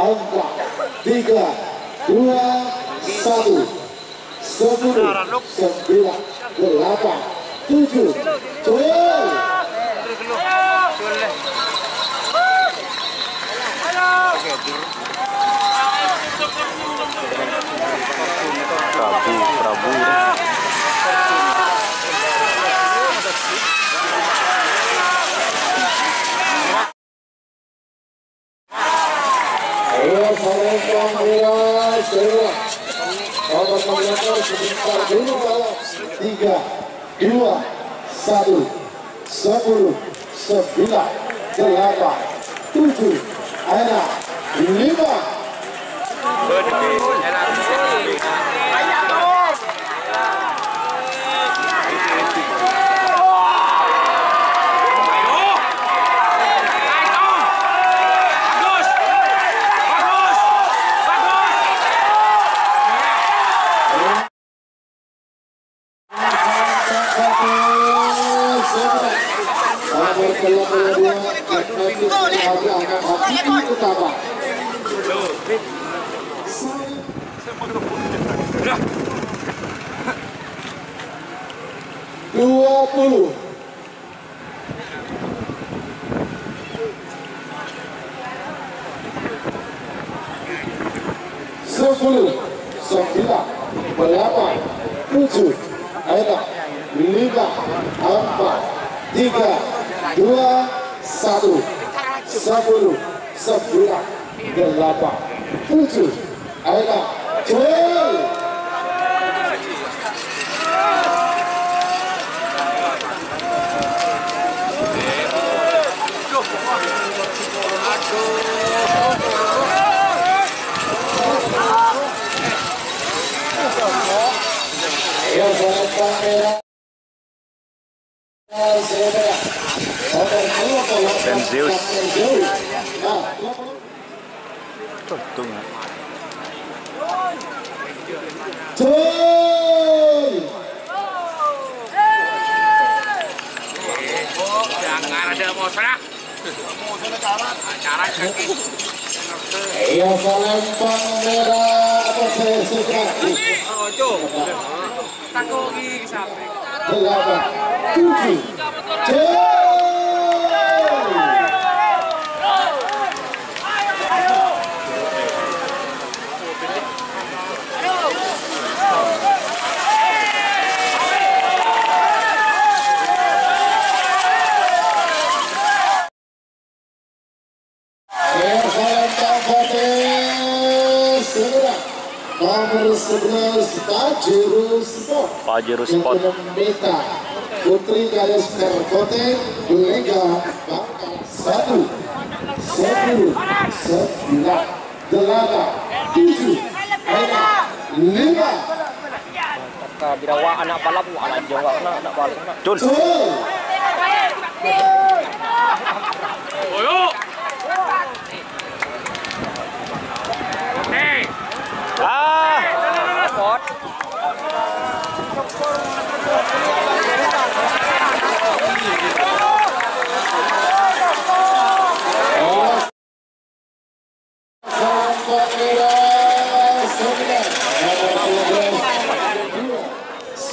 4, 3, 2, 1. 10, 9, 8, 7. Joel. Prabu. Ayo salam kamera segera. Nomor koordinator sebentar dulu kalau 3, 2, 1. 10, 9, 8, 7, 6, 5. Sepuluh, 9, 8, 7, 6, 5, 4, 3, 2, 1. 10, 9, 8, 7, 6, Joel. Ayo salam kamera. Zeus. Untung. Jangan ada mau serah. Acara Ayo salam kamera. Apa saya suka? takogi ke samping. 8, 7, Joel. Nomor 11 Pajero Sport Meta Putri garis Perkote Lega Bangka 1, 10, 9, 8, 7, 5. Birawa anak balap anak Jawa anak balap. Cun. Oyo. Oke. Sport.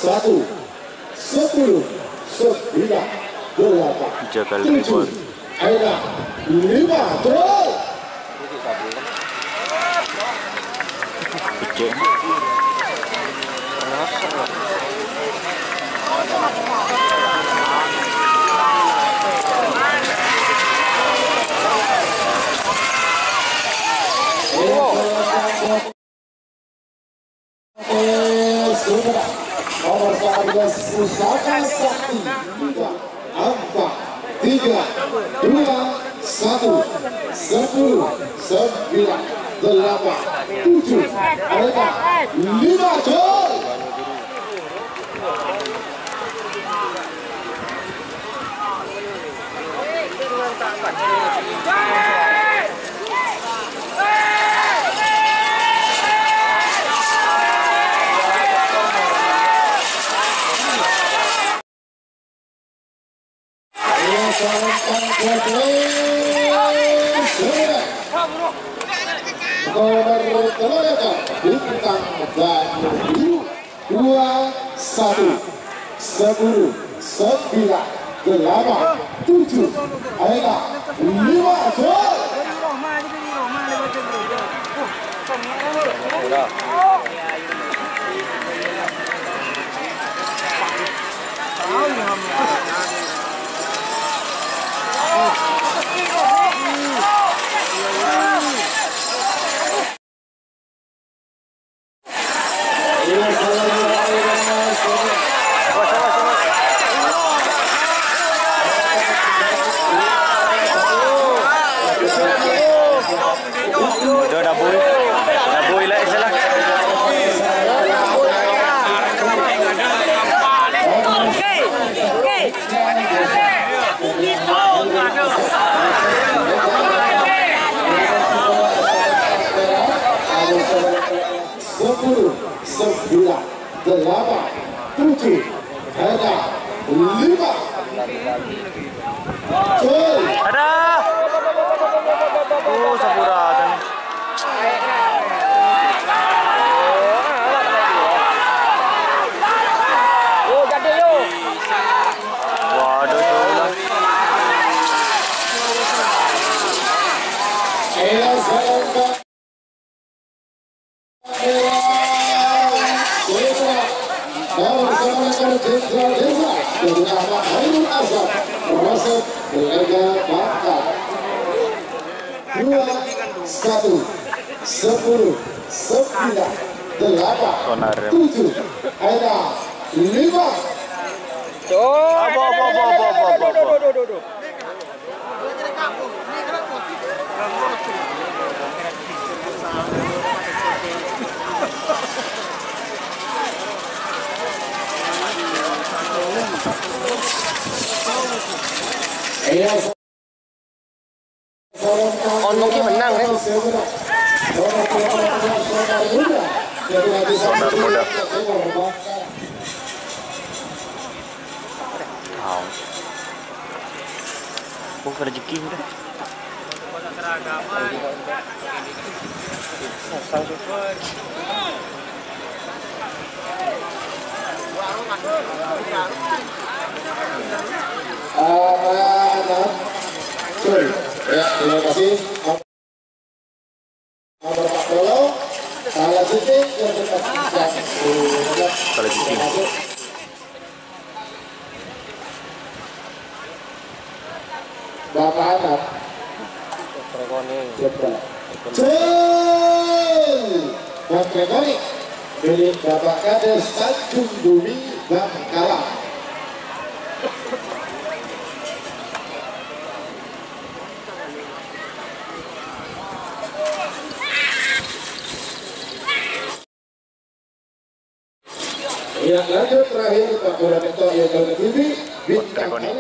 Satu, 10, 9, 8, Jagal 7, Ribuan. 5, terus. Ije. Nomor 11 Pusaka Sakti 3, 4, 3, 2, 1. 10, 9, 8, 7, 5, Joel. nomor keluarga bintang Batu Biru 21 10 9 8 7 akhirnya 5 gol. Sepuluh, 9, 8, 7, hanya 5. Ada. Oh, Sapura. Oh, jadi yo. Waduh, coba. Satu, 10, 9, 8, 7, ada 5. On mungkin menang kan? Sonar muda. Oh, rezeki udah. Ya, terima kasih. Nomor Pak Polo, salah titik yang tetap Salah titik. Bapak anak. Bang Gregori milik Bapak Kades Tanjung Bumi Bangkalan. Yang lanjut terakhir Pak Purwanto yang TV bintang kali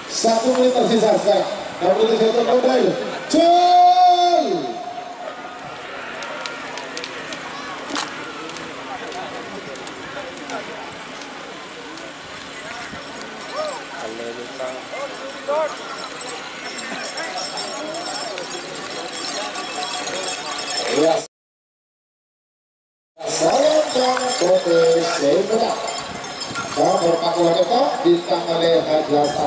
1 menit tersisa sekarang. 61 kembali. Gol! Ya. Salam dan kote sebelah. Nomor 41 bintang oleh Haji Hasan